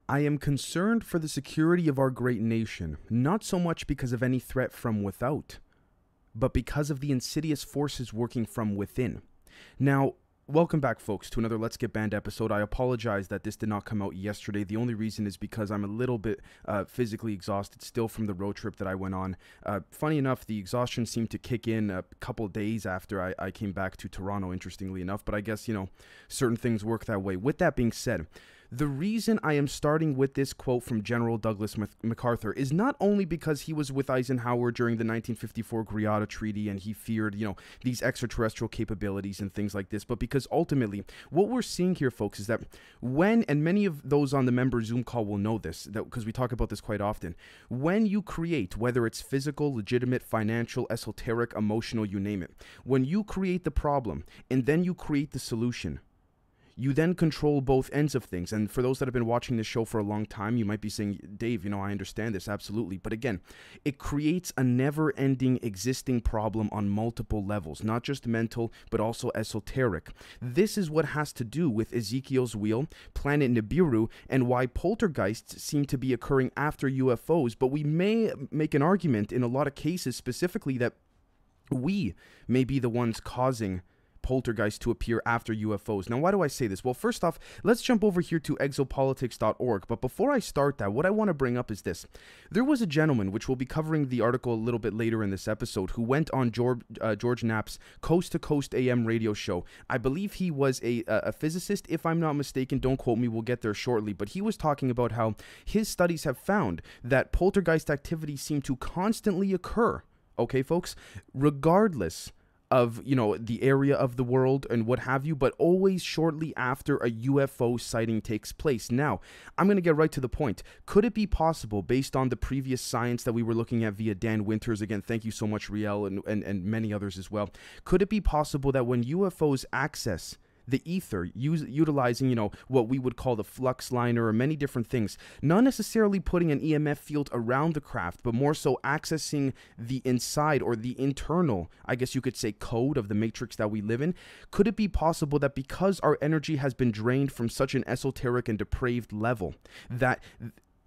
I am concerned for the security of our great nation, not so much because of any threat from without, but because of the insidious forces working from within. Now, welcome back, folks, to another Let's Get Banned episode. I apologize that this did not come out yesterday. The only reason is because I'm a little bit physically exhausted still from the road trip that I went on. Funny enough, the exhaustion seemed to kick in a couple days after I came back to Toronto, interestingly enough. But I guess, certain things work that way. With that being said, the reason I am starting with this quote from General Douglas MacArthur is not only because he was with Eisenhower during the 1954 Greada Treaty and he feared, these extraterrestrial capabilities and things like this, but because ultimately what we're seeing here, folks, is that when, and many of those on the member Zoom call will know this, because we talk about this quite often, when you create, whether it's physical, legitimate, financial, esoteric, emotional, you name it, when you create the problem and then you create the solution, you then control both ends of things. And for those that have been watching this show for a long time, you might be saying, Dave, I understand this, absolutely. But again, it creates a never-ending existing problem on multiple levels, not just mental, but also esoteric. This is what has to do with Ezekiel's Wheel, planet Nibiru, and why poltergeists seem to be occurring after UFOs. But we may make an argument in a lot of cases specifically that we may be the ones causing poltergeists to appear after UFOs. Now, why do I say this? Well, first off, let's jump over here to Exopoliticsorg. But before I start that, what I want to bring up is this. There was a gentleman, which we'll be covering the article a little bit later in this episode, who went on George Knapp's Coast to Coast AM radio show. I believe he was a physicist, if I'm not mistaken. Don't quote me, we'll get there shortly. But he was talking about how his studies have found that poltergeist activity seem to constantly occur, okay, folks, regardless of, the area of the world and what have you, but always shortly after a UFO sighting takes place. Now, I'm going to get right to the point. Could it be possible, based on the previous science that we were looking at via Dan Winters, again, thank you so much, Riel, and many others as well, could it be possible that when UFOs access the ether, utilizing, what we would call the flux liner or many different things, not necessarily putting an EMF field around the craft, but more so accessing the inside or the internal, I guess you could say, code of the matrix that we live in? Could it be possible that because our energy has been drained from such an esoteric and depraved level, that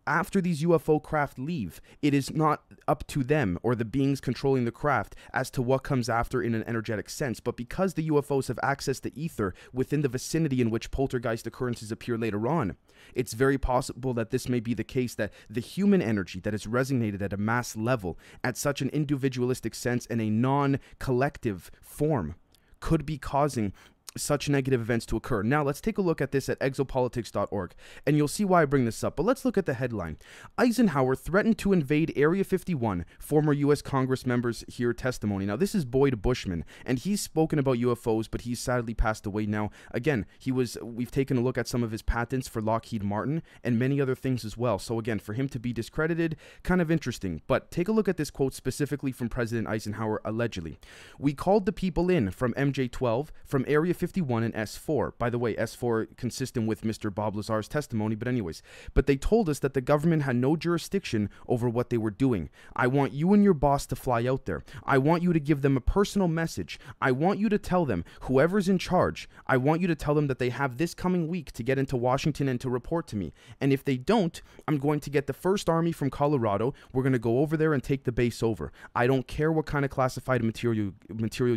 after these UFO craft leave, it is not up to them or the beings controlling the craft as to what comes after in an energetic sense, but because the UFOs have accessed the ether within the vicinity in which poltergeist occurrences appear later on, it's very possible that this may be the case, that the human energy that has resonated at a mass level at such an individualistic sense and a non-collective form could be causing such negative events to occur. Now, let's take a look at this at exopolitics.org, and you'll see why I bring this up. But let's look at the headline. Eisenhower threatened to invade Area 51, former U.S. Congress members hear testimony. Now, this is Boyd Bushman, and he's spoken about UFOs, but he's sadly passed away now. Again, we've taken a look at some of his patents for Lockheed Martin and many other things as well. So again, for him to be discredited, kind of interesting. But take a look at this quote specifically from President Eisenhower, allegedly. We called the people in from MJ-12, from Area 51 and S4. By the way, S4 consistent with Mr. Bob Lazar's testimony, but anyways. But they told us that the government had no jurisdiction over what they were doing. I want you and your boss to fly out there. I want you to give them a personal message. I want you to tell them, whoever's in charge, I want you to tell them that they have this coming week to get into Washington and to report to me. And if they don't, I'm going to get the 1st Army from Colorado. We're going to go over there and take the base over. I don't care what kind of classified material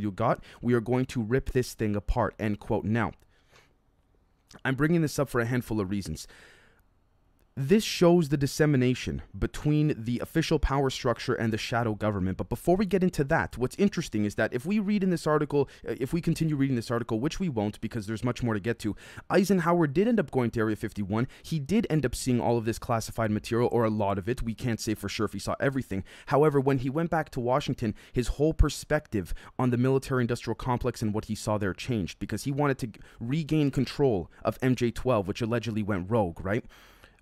you got. We are going to rip this thing apart. End quote. Now, I'm bringing this up for a handful of reasons. This shows the dissemination between the official power structure and the shadow government. But before we get into that, what's interesting is that if we read in this article, if we continue reading this article, which we won't because there's much more to get to, Eisenhower did end up going to Area 51. He did end up seeing all of this classified material, or a lot of it. We can't say for sure if he saw everything. However, when he went back to Washington, his whole perspective on the military-industrial complex and what he saw there changed, because he wanted to regain control of MJ-12, which allegedly went rogue, right?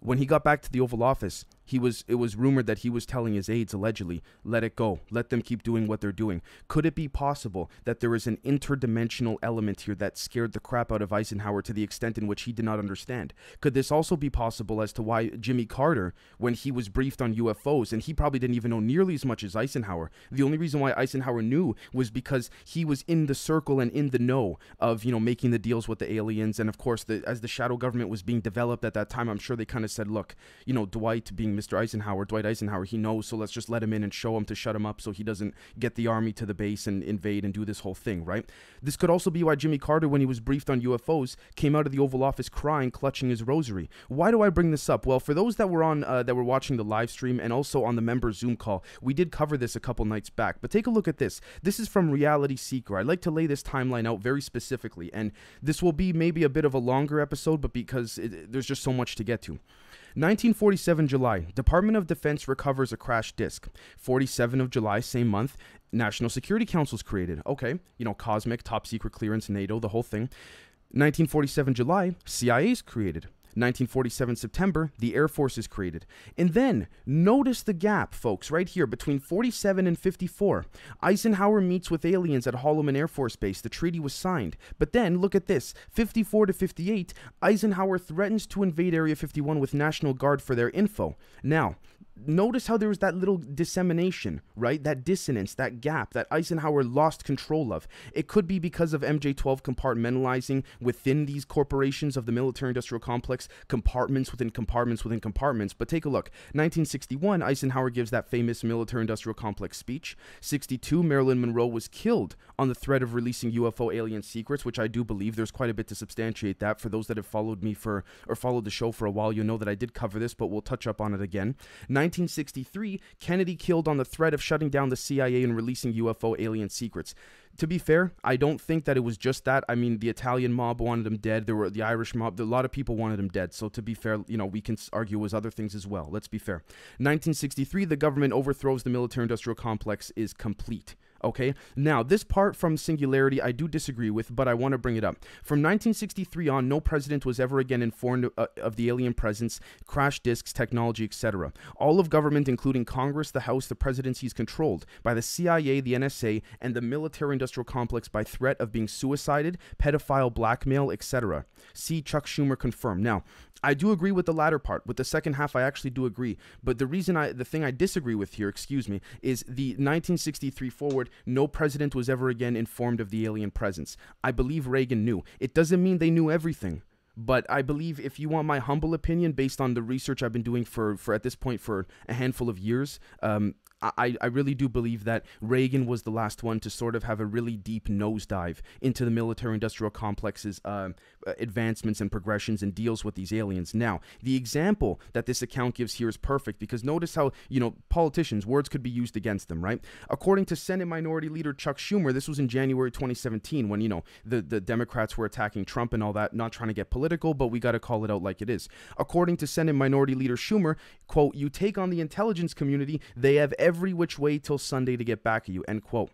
When he got back to the Oval Office, It was rumored that he was telling his aides, allegedly, let it go, let them keep doing what they're doing. Could it be possible that there is an interdimensional element here that scared the crap out of Eisenhower to the extent in which he did not understand? Could this also be possible as to why Jimmy Carter, when he was briefed on UFOs, and he probably didn't even know nearly as much as Eisenhower, the only reason why Eisenhower knew was because he was in the circle and in the know of, making the deals with the aliens. And of course, as the shadow government was being developed at that time, I'm sure they kind of said, look, Dwight, being Dwight Eisenhower, he knows, so let's just let him in and show him to shut him up so he doesn't get the army to the base and invade and do this whole thing, right? This could also be why Jimmy Carter, when he was briefed on UFOs, came out of the Oval Office crying, clutching his rosary. Why do I bring this up? Well, for those that were watching the live stream and also on the member Zoom call, we did cover this a couple nights back, but take a look at this. This is from Reality Seeker. I'd like to lay this timeline out very specifically, and this will be maybe a bit of a longer episode, but because there's just so much to get to. 1947 July, Department of Defense recovers a crashed disk. 47 of July, same month, National Security Council is created. Okay, cosmic, top secret clearance, NATO, the whole thing. 1947 July, CIA is created. 1947 September, the Air Force is created. And then, notice the gap, folks, right here, between 47 and 54. Eisenhower meets with aliens at Holloman Air Force Base. The treaty was signed. But then, look at this, 54 to 58, Eisenhower threatens to invade Area 51 with National Guard for their info. Now, notice how there was that little dissemination, right? That dissonance, that gap that Eisenhower lost control of. It could be because of MJ-12 compartmentalizing within these corporations of the military-industrial complex, compartments within compartments within compartments. But take a look. 1961, Eisenhower gives that famous military-industrial complex speech. 62, Marilyn Monroe was killed on the threat of releasing UFO alien secrets, which I do believe. There's quite a bit to substantiate that. For those that have followed me or followed the show for a while, you know that I did cover this, but we'll touch up on it again. 1963, Kennedy killed on the threat of shutting down the CIA and releasing UFO alien secrets. To be fair, I don't think that it was just that. I mean, the Italian mob wanted him dead. There were the Irish mob. A lot of people wanted him dead. So to be fair, we can argue it was other things as well. Let's be fair. 1963, the government overthrows the military-industrial complex is complete. Okay, now this part from Singularity I do disagree with, but I want to bring it up. From 1963 on, no president was ever again informed of the alien presence, crash disks, technology, etc. All of government, including Congress, the House, the presidency, is controlled by the CIA, the NSA, and the military-industrial complex by threat of being suicided, pedophile, blackmail, etc. See Chuck Schumer confirmed. Now, I do agree with the latter part. With the second half, I actually do agree. But the thing I disagree with here, is the 1963 forward, no president was ever again informed of the alien presence. I believe Reagan knew. It doesn't mean they knew everything. But I believe, if you want my humble opinion, based on the research I've been doing for at this point for a handful of years, I really do believe that Reagan was the last one to sort of have a really deep nosedive into the military-industrial complex's advancements and progressions and deals with these aliens. Now, the example that this account gives here is perfect, because notice how, politicians, words could be used against them, right? According to Senate Minority Leader Chuck Schumer, this was in January 2017 when, the Democrats were attacking Trump and all that, not trying to get political, but we got to call it out like it is. According to Senate Minority Leader Schumer, quote, "You take on the intelligence community, they have every which way till Sunday to get back at you," end quote.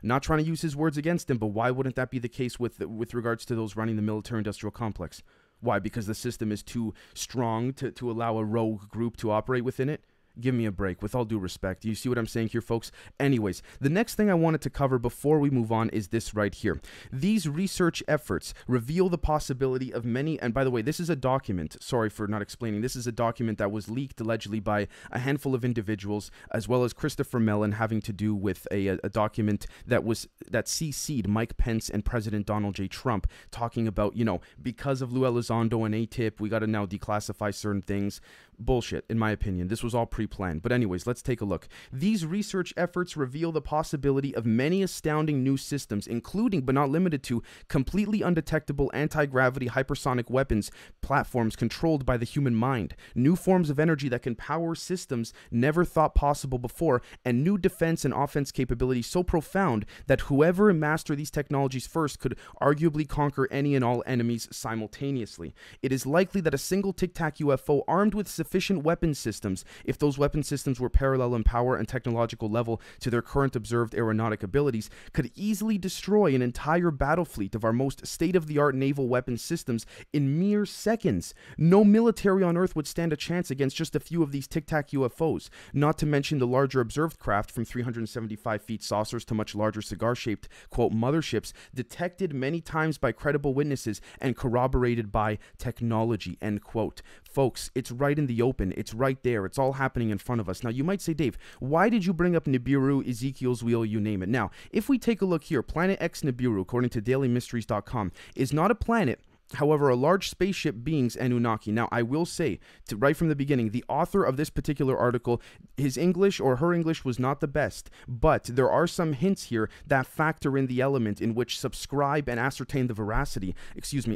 Not trying to use his words against him, but why wouldn't that be the case with regards to those running the military-industrial complex? Why? Because the system is too strong to allow a rogue group to operate within it? Give me a break, with all due respect. You see what I'm saying here, folks? Anyways, the next thing I wanted to cover before we move on is this right here. These research efforts reveal the possibility of many, and by the way, this is a document, sorry for not explaining, this is a document that was leaked allegedly by a handful of individuals, as well as Christopher Mellon, having to do with a document that CC'd Mike Pence and President Donald J. Trump, talking about, because of Lou Elizondo and ATIP, we got to now declassify certain things. Bullshit, in my opinion. This was all pre-planned. But anyways, let's take a look. These research efforts reveal the possibility of many astounding new systems, including but not limited to completely undetectable anti-gravity hypersonic weapons platforms controlled by the human mind, new forms of energy that can power systems never thought possible before, and new defense and offense capabilities so profound that whoever mastered these technologies first could arguably conquer any and all enemies simultaneously. It is likely that a single Tic Tac UFO armed with sufficient weapon systems, if those Ezekiel's weapon systems were parallel in power and technological level to their current observed aeronautic abilities, could easily destroy an entire battle fleet of our most state-of-the-art naval weapon systems in mere seconds. No military on Earth would stand a chance against just a few of these tic-tac UFOs, not to mention the larger observed craft from 375 feet saucers to much larger cigar-shaped, quote, motherships, detected many times by credible witnesses and corroborated by technology, end quote. Folks, it's right in the open. It's right there. It's all happening in front of us. Now, you might say, Dave, why did you bring up Nibiru, Ezekiel's Wheel, you name it? Now, if we take a look here, Planet X Nibiru, according to dailymysteries.com, is not a planet. However, a large spaceship beings Anunnaki. Now, I will say, right from the beginning, the author of this particular article, his English or her English was not the best, but there are some hints here that factor in the element in which subscribe and ascertain the veracity,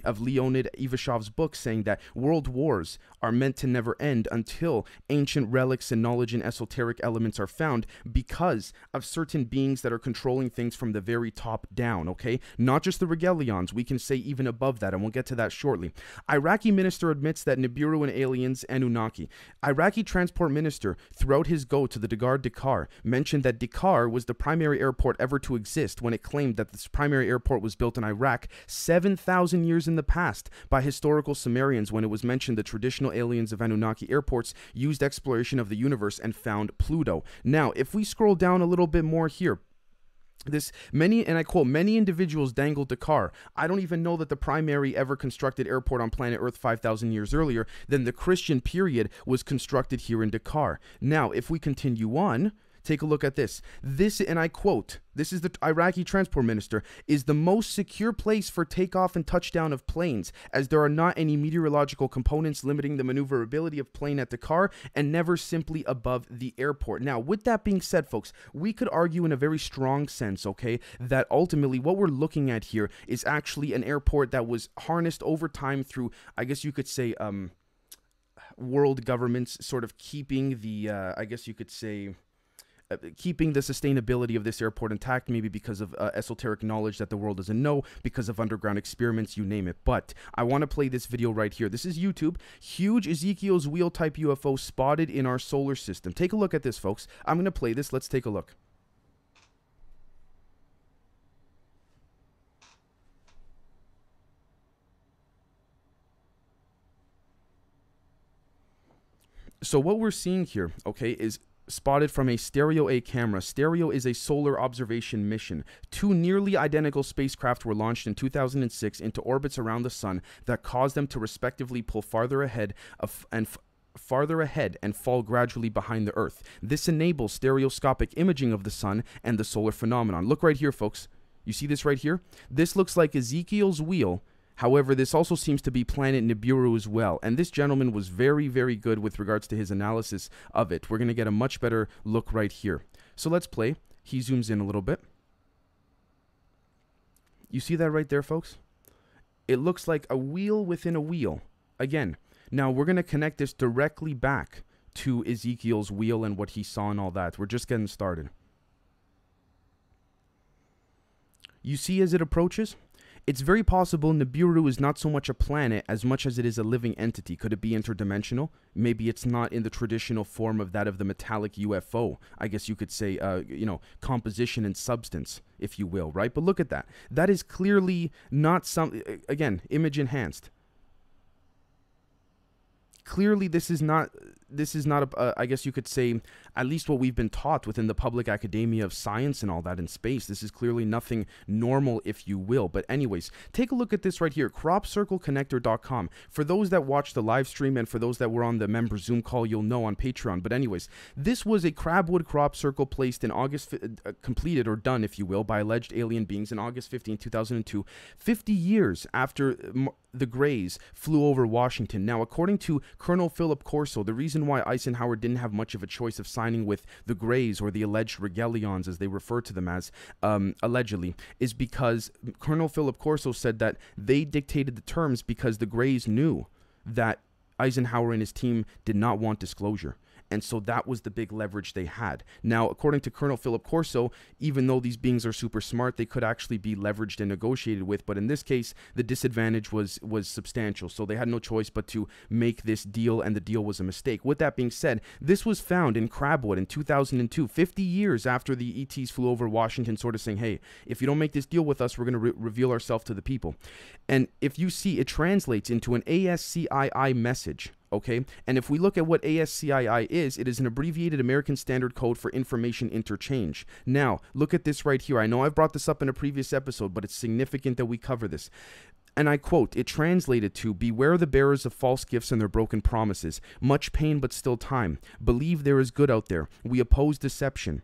of Leonid Ivashov's book, saying that world wars are meant to never end until ancient relics and knowledge and esoteric elements are found because of certain beings that are controlling things from the very top down, okay? Not just the Regelions, we can say even above that, and we'll get to that shortly. Iraqi minister admits that Nibiru and aliens Anunnaki. Iraqi transport minister, throughout his go to the Dakar, mentioned that Dakar was the primary airport ever to exist when it claimed that this primary airport was built in Iraq 7,000 years in the past by historical Sumerians when it was mentioned the traditional aliens of Anunnaki airports used exploration of the universe and found Pluto. Now, if we scroll down a little bit more here, and I quote, many individuals dangled Dakar. I don't even know that the primary ever constructed airport on planet Earth 5,000 years earlier than the Christian period was constructed here in Dakar. Now, if we continue on, take a look at this. This, and I quote, this is the Iraqi transport minister, is the most secure place for takeoff and touchdown of planes, as there are not any meteorological components limiting the maneuverability of plane at Dakar and never simply above the airport. Now, with that being said, folks, we could argue in a very strong sense, okay, that ultimately what we're looking at here is actually an airport that was harnessed over time through, I guess you could say, world governments sort of keeping the, keeping the sustainability of this airport intact, maybe because of esoteric knowledge that the world doesn't know, because of underground experiments, you name it. But I want to play this video right here. This is YouTube. Huge Ezekiel's Wheel type UFO spotted in our solar system. Take a look at this, folks. I'm going to play this. Let's take a look. So what we're seeing here, okay, is spotted from a Stereo A camera. Stereo is a solar observation mission. Two nearly identical spacecraft were launched in 2006 into orbits around the sun that caused them to respectively pull farther ahead and fall gradually behind the Earth. This enables stereoscopic imaging of the sun and the solar phenomenon. Look right here, folks. You see this right here? This looks like Ezekiel's Wheel. However, this also seems to be planet Nibiru as well, and this gentleman was very, very good with regards to his analysis of it. We're going to get a much better look right here. So let's play. He zooms in a little bit. You see that right there, folks? It looks like a wheel within a wheel. Again, now we're going to connect this directly back to Ezekiel's Wheel and what he saw and all that. We're just getting started. You see as it approaches? It's very possible Nibiru is not so much a planet as much as it is a living entity. Could it be interdimensional? Maybe it's not in the traditional form of that of the metallic UFO. I guess you could say, composition and substance, if you will, right? But look at that. That is clearly not some, again, image enhanced. Clearly, this is not I guess you could say, at least what we've been taught within the public academia of science and all that in space. This is clearly nothing normal, if you will. But anyways, take a look at this right here, cropcircleconnector.com. For those that watch the live stream and for those that were on the member Zoom call, you'll know on Patreon. But anyways, this was a crabwood crop circle placed in August, completed or done, if you will, by alleged alien beings in August 15, 2002, 50 years after the Greys flew over Washington. Now, according to Colonel Philip Corso, the reason why Eisenhower didn't have much of a choice of signing with the Greys, or the alleged Regelions, as they refer to them as, allegedly, is because Colonel Philip Corso said that they dictated the terms because the Greys knew that Eisenhower and his team did not want disclosure. And so that was the big leverage they had. Now, according to Colonel Philip Corso, even though these beings are super smart, they could actually be leveraged and negotiated with. But in this case, the disadvantage was substantial. So they had no choice but to make this deal, and the deal was a mistake. With that being said, this was found in Crabwood in 2002, 50 years after the ETs flew over Washington, sort of saying, hey, if you don't make this deal with us, we're going to reveal ourselves to the people. And if you see, it translates into an ASCII message. Okay, and if we look at what ASCII is, it is an abbreviated American Standard Code for Information Interchange. Now, look at this right here. I know I've brought this up in a previous episode, but it's significant that we cover this. And I quote, it translated to, beware the bearers of false gifts and their broken promises. Much pain, but still time. Believe there is good out there. We oppose deception.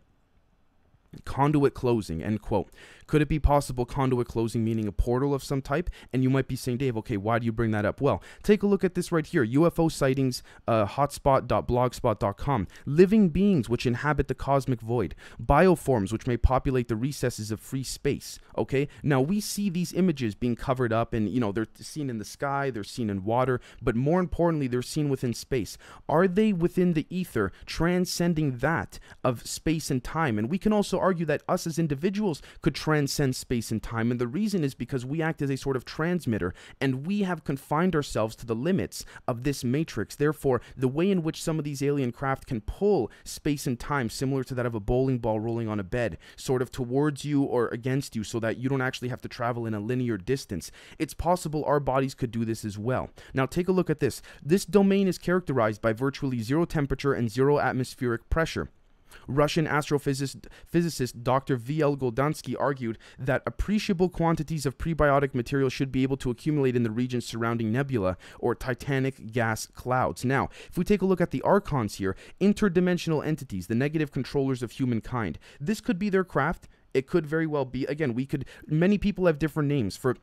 Conduit closing, end quote. Could it be possible conduit closing meaning a portal of some type? And you might be saying, Dave, okay, why do you bring that up? Well, take a look at this right here. UFO sightings, hotspot.blogspot.com. Living beings which inhabit the cosmic void. Bioforms which may populate the recesses of free space. Okay, now we see these images being covered up, and, you know, they're seen in the sky, they're seen in water, but more importantly, they're seen within space. Are they within the ether, transcending that of space and time? And we can also argue that us as individuals could transcend space and time, and the reason is because we act as a sort of transmitter, and we have confined ourselves to the limits of this matrix. Therefore, the way in which some of these alien craft can pull space and time, similar to that of a bowling ball rolling on a bed, sort of towards you or against you, so that you don't actually have to travel in a linear distance. It's possible our bodies could do this as well. Now take a look at this. This domain is characterized by virtually zero temperature and zero atmospheric pressure. Russian astrophysicist Dr. V.L. Goldansky argued that appreciable quantities of prebiotic material should be able to accumulate in the regions surrounding nebula or titanic gas clouds. Now, if we take a look at the archons here, interdimensional entities, the negative controllers of humankind, this could be their craft. It could very well be. Again, many people have different names for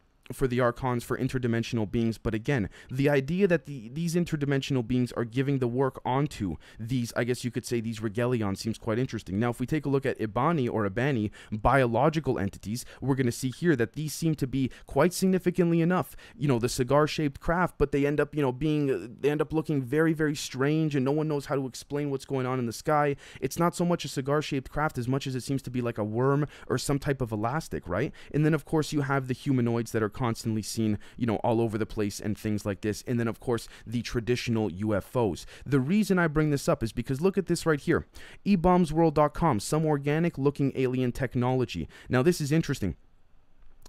the archons, for interdimensional beings, but again, the idea that these interdimensional beings are giving the work onto these, I guess you could say, these regalions seems quite interesting. Now, if we take a look at Ibani or Ibani, biological entities, we're going to see here that these seem to be quite significantly enough, you know, the cigar-shaped craft, but they end up, you know, they end up looking very, very strange, and no one knows how to explain what's going on in the sky. It's not so much a cigar-shaped craft as much as it seems to be like a worm or some type of elastic, right? And then, of course, you have the humanoids that are constantly seen, you know, all over the place and things like this. And then, of course, the traditional UFOs. The reason I bring this up is because look at this right here. eBombsworld.com, some organic looking alien technology. Now, this is interesting.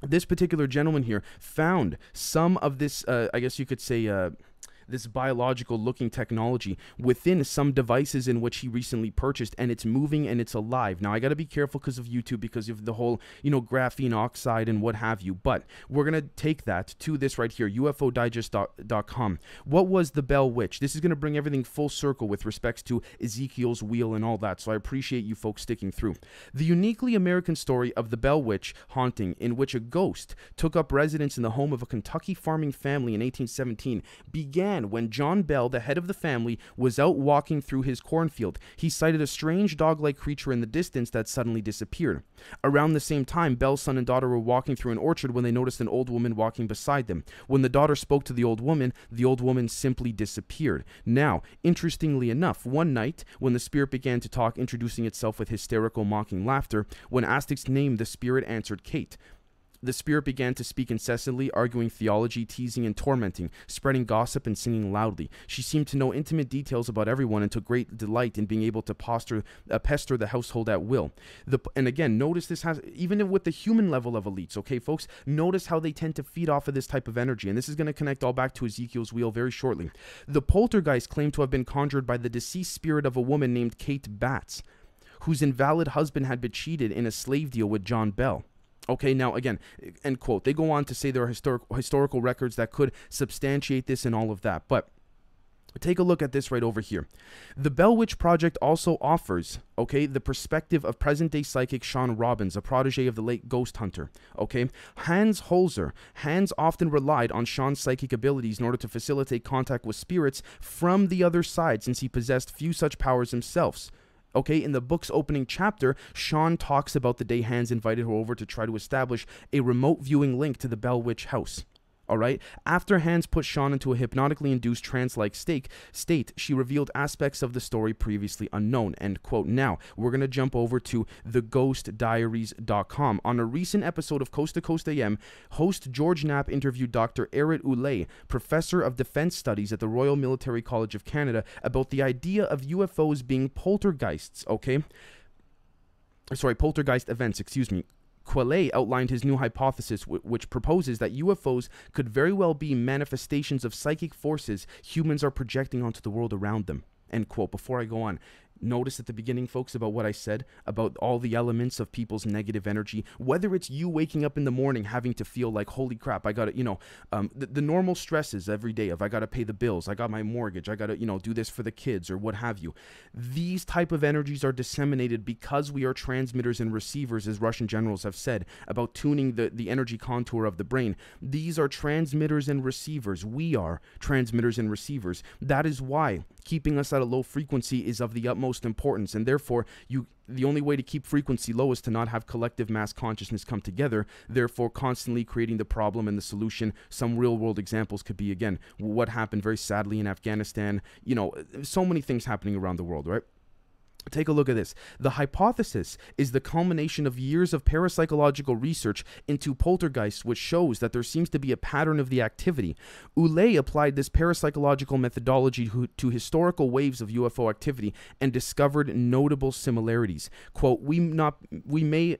This particular gentleman here found some of this, I guess you could say, this biological looking technology within some devices in which he recently purchased, and it's moving and it's alive. Now I got to be careful because of YouTube, because of the whole, you know, graphene oxide and what have you, but we're going to take that to this right here, ufodigest.com. What was the Bell Witch? This is going to bring everything full circle with respects to Ezekiel's Wheel and all that, so I appreciate you folks sticking through. The uniquely American story of the Bell Witch haunting, in which a ghost took up residence in the home of a Kentucky farming family in 1817, began when John Bell, the head of the family, was out walking through his cornfield. He sighted a strange dog-like creature in the distance that suddenly disappeared. Around the same time, Bell's son and daughter were walking through an orchard when they noticed an old woman walking beside them. When the daughter spoke to the old woman simply disappeared. Now, interestingly enough, one night, when the spirit began to talk, introducing itself with hysterical, mocking laughter, when asked its name, the spirit answered Kate. The spirit began to speak incessantly, arguing theology, teasing and tormenting, spreading gossip and singing loudly. She seemed to know intimate details about everyone and took great delight in being able to pester the household at will. And again, notice this has, even with the human level of elites, okay, folks, notice how they tend to feed off of this type of energy. And this is going to connect all back to Ezekiel's Wheel very shortly. The poltergeist claimed to have been conjured by the deceased spirit of a woman named Kate Batts, whose invalid husband had been cheated in a slave deal with John Bell. Okay, now again, end quote. They go on to say there are historical records that could substantiate this and all of that. But take a look at this right over here. The Bell Witch Project also offers, okay, the perspective of present-day psychic Sean Robbins, a protege of the late ghost hunter. Okay, Hans Holzer. Hans often relied on Sean's psychic abilities in order to facilitate contact with spirits from the other side, since he possessed few such powers himself. Okay, in the book's opening chapter, Sean talks about the day Hans invited her over to try to establish a remote viewing link to the Bell Witch house. All right. After Hans put Sean into a hypnotically induced trance-like state, she revealed aspects of the story previously unknown. End quote. Now, we're going to jump over to theghostdiaries.com. On a recent episode of Coast to Coast AM, host George Knapp interviewed Dr. Eric Oulet, professor of defense studies at the Royal Military College of Canada, about the idea of UFOs being poltergeists, okay? Sorry, poltergeist events, excuse me. Oulet outlined his new hypothesis, which proposes that UFOs could very well be manifestations of psychic forces humans are projecting onto the world around them. End quote. Before I go on, notice at the beginning, folks, about what I said about all the elements of people's negative energy, whether it's you waking up in the morning having to feel like, holy crap, I gotta, the normal stresses every day of I gotta pay the bills, I got my mortgage, I gotta, do this for the kids or what have you. These type of energies are disseminated because we are transmitters and receivers, as Russian generals have said, about tuning the energy contour of the brain. These are transmitters and receivers. We are transmitters and receivers. That is why keeping us at a low frequency is of the utmost importance, and therefore the only way to keep frequency low is to not have collective mass consciousness come together, therefore constantly creating the problem and the solution. Some real world examples could be, again, what happened very sadly in Afghanistan, so many things happening around the world, right? Take a look at this. The hypothesis is the culmination of years of parapsychological research into poltergeists, which shows that there seems to be a pattern of the activity. Oulet applied this parapsychological methodology to historical waves of UFO activity and discovered notable similarities. Quote, we may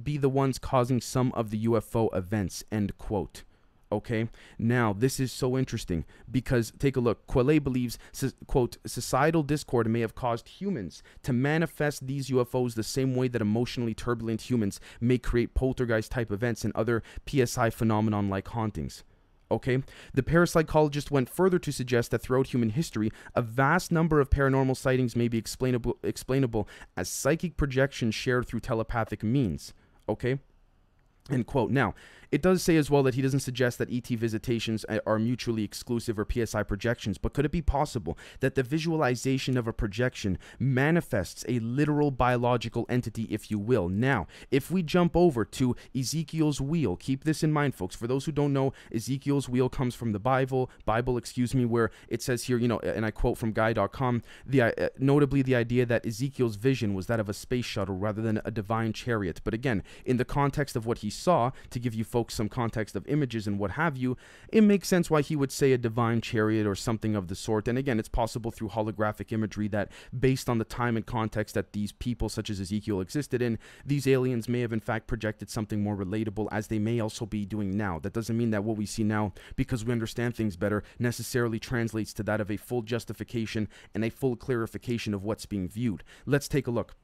be the ones causing some of the UFO events, end quote. Okay, now this is so interesting because take a look. Oulet believes, quote, societal discord may have caused humans to manifest these UFOs the same way that emotionally turbulent humans may create poltergeist type events and other PSI phenomenon like hauntings. Okay, the parapsychologist went further to suggest that throughout human history, a vast number of paranormal sightings may be explainable as psychic projections shared through telepathic means. Okay. End quote. Now, it does say as well that he doesn't suggest that ET visitations are mutually exclusive or PSI projections, but could it be possible that the visualization of a projection manifests a literal biological entity, if you will? Now, if we jump over to Ezekiel's Wheel, keep this in mind, folks. For those who don't know, Ezekiel's Wheel comes from the Bible, where it says here, and I quote from guy.com, notably the idea that Ezekiel's vision was that of a space shuttle rather than a divine chariot. But again, in the context of what he saw, to give you folks some context of images and what have you, it makes sense why he would say a divine chariot or something of the sort. And again, it's possible through holographic imagery that based on the time and context that these people such as Ezekiel existed in, these aliens may have in fact projected something more relatable, as they may also be doing now. That doesn't mean that what we see now, because we understand things better, necessarily translates to that of a full justification and a full clarification of what's being viewed. Let's take a look.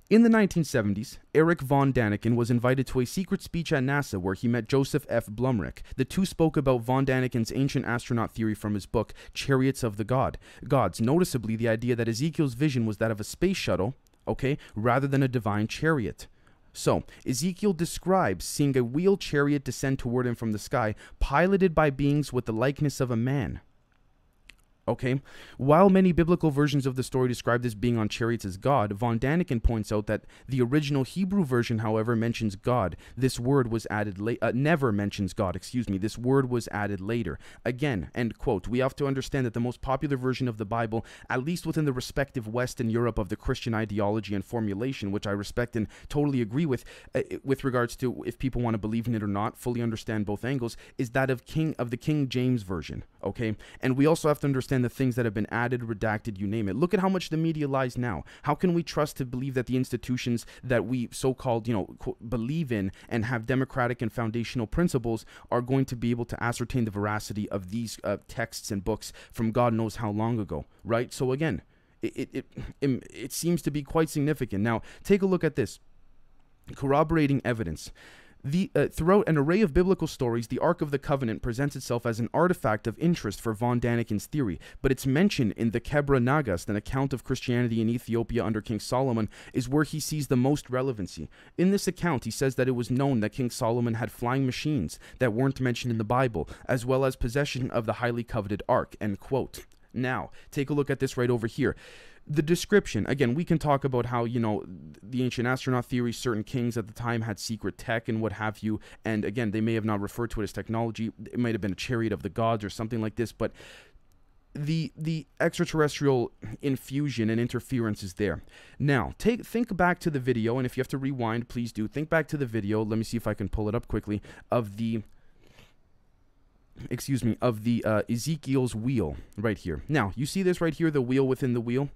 In the 1970s, Erich von Däniken was invited to a secret speech at NASA where he met Joseph F. Blumrich. The two spoke about von Däniken's ancient astronaut theory from his book, Chariots of the Gods, noticeably the idea that Ezekiel's vision was that of a space shuttle, okay, rather than a divine chariot. So, Ezekiel describes seeing a wheeled chariot descend toward him from the sky, piloted by beings with the likeness of a man. Okay, while many biblical versions of the story describe this being on chariots as God, von Däniken points out that the original Hebrew version, however, mentions God. This word was added never mentions God, excuse me. This word was added later. Again, end quote. We have to understand that the most popular version of the Bible, at least within the respective West and Europe of the Christian ideology and formulation, which I respect and totally agree with regards to if people want to believe in it or not, fully understand both angles, is that of the King James version. Okay, and we also have to understand the things that have been added, redacted, you name it. Look at how much the media lies now. How can we trust to believe that the institutions that we so-called, believe in and have democratic and foundational principles are going to be able to ascertain the veracity of these texts and books from God knows how long ago, right? So again, it seems to be quite significant. Now, take a look at this. Corroborating evidence. Throughout an array of biblical stories, the Ark of the Covenant presents itself as an artifact of interest for von Däniken's theory, but its mention in the Kebra Nagast, an account of Christianity in Ethiopia under King Solomon, is where he sees the most relevancy. In this account, he says that it was known that King Solomon had flying machines that weren't mentioned in the Bible, as well as possession of the highly coveted Ark, end quote. Now, take a look at this right over here. The description, again, we can talk about how, you know, the ancient astronaut theory, certain kings at the time had secret tech and what have you, and again, they may have not referred to it as technology. It might have been a chariot of the gods or something like this, but the extraterrestrial infusion and interference is there. Now, think back to the video, and if you have to rewind, please do. Think back to the video. Let me see if I can pull it up quickly, of the Ezekiel's Wheel right here. Now, you see this right here, the wheel within the wheel?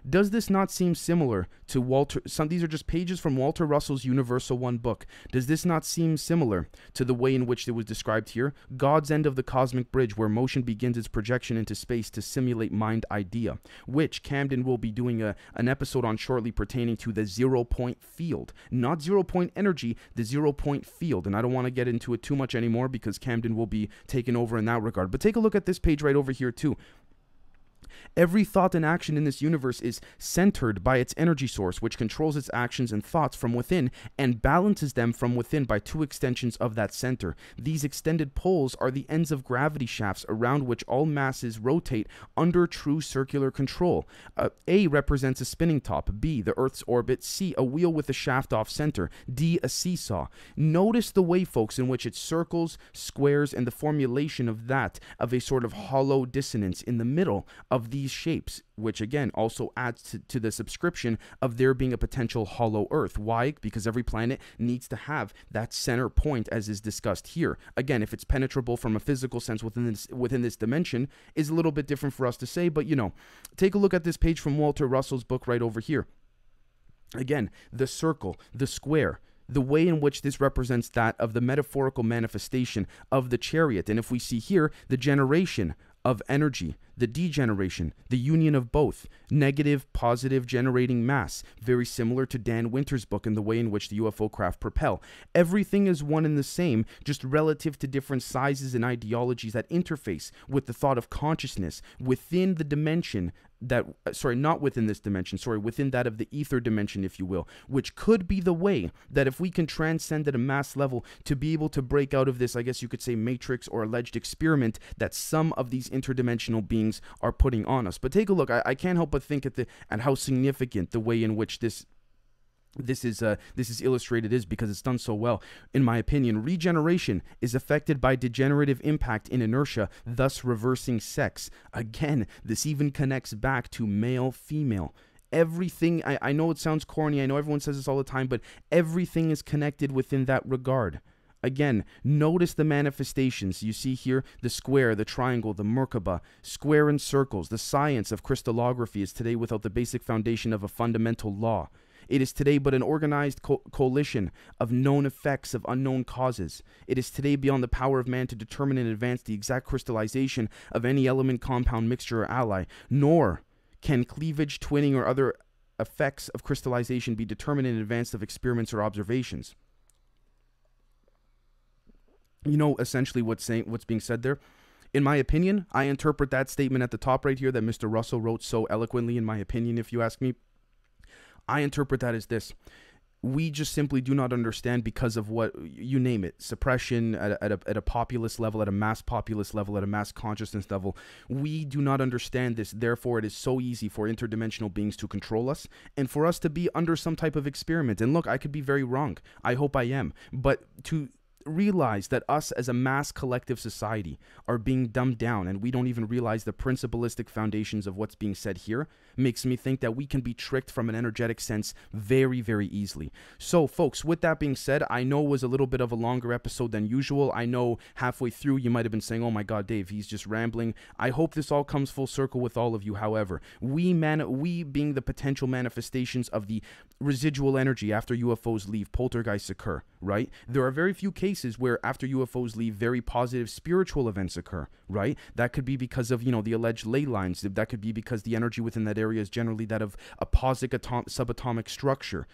Does this not seem similar to these are just pages from Walter Russell's Universal One book. Does this not seem similar to the way in which it was described here? God's end of the cosmic bridge, where motion begins its projection into space to simulate mind idea, which Camden will be doing an episode on shortly, pertaining to the 0-point field. Not 0-point energy, the 0-point field. And I don't want to get into it too much anymore because Camden will be taking over in that regard. But take a look at this page right over here too. Every thought and action in this universe is centered by its energy source, which controls its actions and thoughts from within and balances them from within by two extensions of that center. These extended poles are the ends of gravity shafts around which all masses rotate under true circular control. A represents a spinning top, B, the Earth's orbit, C, a wheel with a shaft off center, D, a seesaw. Notice the way, folks, in which it circles, squares, and the formulation of a sort of hollow dissonance in the middle of these shapes, which again also adds to the subscription of there being a potential hollow Earth. Why? Because every planet needs to have that center point, as is discussed here. Again, if it's penetrable from a physical sense within this dimension is a little bit different for us to say, but you know, take a look at this page from Walter Russell's book right over here. Again, the circle, the square, the way in which this represents that of the metaphorical manifestation of the chariot. And if we see here, the generation of energy, the degeneration, the union of both, negative, positive generating mass, very similar to Dan Winter's book and the way in which the UFO craft propel. Everything is one and the same, just relative to different sizes and ideologies that interface with the thought of consciousness within the dimension that, not within this dimension, within that of the ether dimension, if you will, which could be the way that if we can transcend at a mass level to be able to break out of this, I guess you could say, matrix or alleged experiment that some of these interdimensional beings are putting on us. But take a look. I can't help but think at how significant the way in which this is illustrated is, because it's done so well. In my opinion, regeneration is affected by degenerative impact in inertia, thus reversing sex. Again, this even connects back to male, female. Everything, I know it sounds corny, I know everyone says this all the time, but everything is connected within that regard. Again, notice the manifestations. You see here the square, the triangle, the Merkaba, square and circles. The science of crystallography is today without the basic foundation of a fundamental law. It is today but an organized coalition of known effects of unknown causes. It is today beyond the power of man to determine in advance the exact crystallization of any element, compound, mixture, or ally, nor can cleavage, twinning, or other effects of crystallization be determined in advance of experiments or observations. You know essentially what's being said there? In my opinion, I interpret that statement at the top right here that Mr. Russell wrote so eloquently, in my opinion, if you ask me. I interpret that as this. We just simply do not understand, because of what, you name it, suppression at a populist level, at a mass populist level, at a mass consciousness level. We do not understand this. Therefore, it is so easy for interdimensional beings to control us and for us to be under some type of experiment. And look, I could be very wrong. I hope I am. But to realize that us as a mass collective society are being dumbed down and we don't even realize the principalistic foundations of what's being said here makes me think that we can be tricked from an energetic sense very, very easily. So folks, with that being said, I know it was a little bit of a longer episode than usual. I know halfway through you might have been saying, oh my god, Dave, he's just rambling. I hope this all comes full circle with all of you. However, we being the potential manifestations of the residual energy after UFOs leave, poltergeists occur, right? There are very few cases where after UFOs leave, very positive spiritual events occur, right? That could be because of, the alleged ley lines. That could be because the energy within that area is generally that of a positive subatomic structure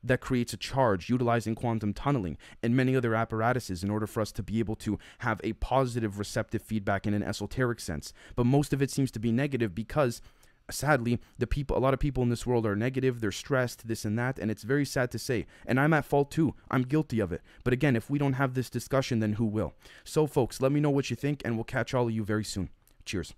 that creates a charge utilizing quantum tunneling and many other apparatuses in order for us to be able to have a positive receptive feedback in an esoteric sense. But most of it seems to be negative because, sadly, a lot of people in this world are negative, they're stressed, this and that, and it's very sad to say. And I'm at fault too. I'm guilty of it. But again, if we don't have this discussion, then who will? So folks, let me know what you think, and we'll catch all of you very soon. Cheers.